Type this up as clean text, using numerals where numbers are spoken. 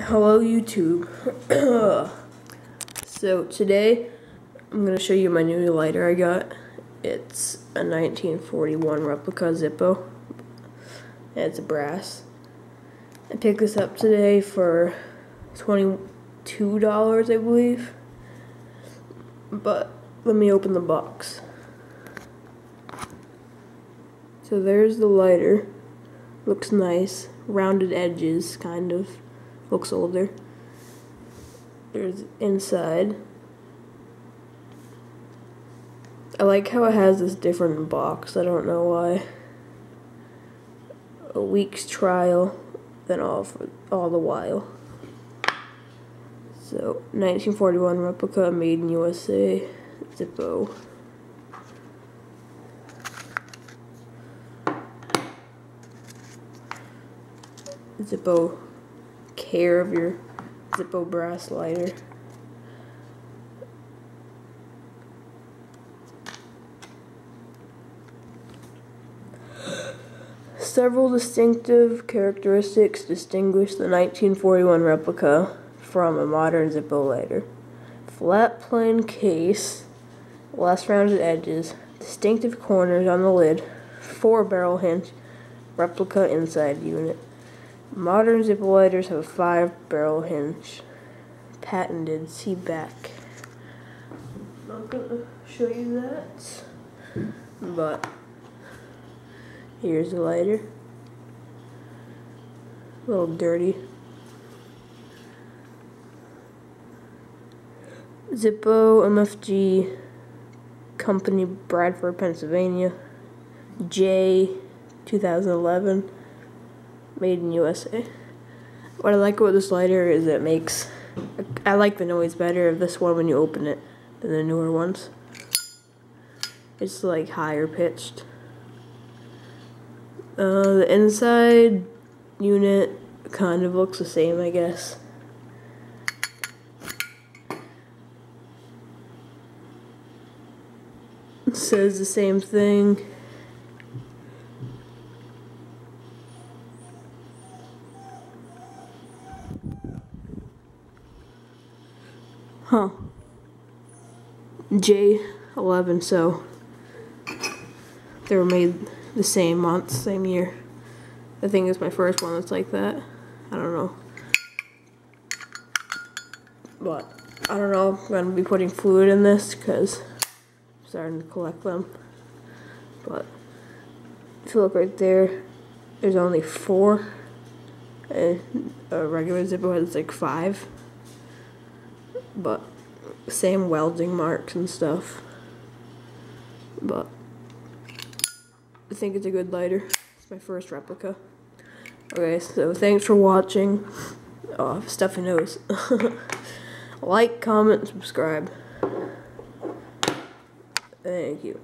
Hello YouTube. So today I'm going to show you my new lighter I got. It's a 1941 Replica Zippo. And it's a brass. I picked this up today for $22 I believe. But let me open the box. So there's the lighter. Looks nice. Rounded edges, kind of. Looks older. There's inside. I like how it has this different box. I don't know why. A week's trial, then all the while. So 1941 Replica, made in USA. Zippo. Zippo care of your Zippo brass lighter. Several distinctive characteristics distinguish the 1941 Replica from a modern Zippo lighter. Flat plain case, less rounded edges, distinctive corners on the lid, 4-barrel hinge, replica inside unit. Modern Zippo lighters have a 5-barrel hinge. Patented. See back. I'm not gonna show you that, but here's the lighter. A little dirty. Zippo MFG Company, Bradford, Pennsylvania. J 2011. Made in USA. What I like about this lighter is it makes, I like the noise better of this one when you open it than the newer ones. It's like higher pitched. The inside unit kind of looks the same, I guess. It says the same thing. Huh. J11, so they were made the same month, same year. I think it's my first one that's like that. I don't know. But, I don't know. I'm going to be putting fluid in this because I'm starting to collect them. But, if you look right there, there's only 4. And a regular Zippo has like 5. But same welding marks and stuff. But I think it's a good lighter. It's my first replica. Okay, so thanks for watching. Oh, stuffy nose. Like, comment, and subscribe. Thank you.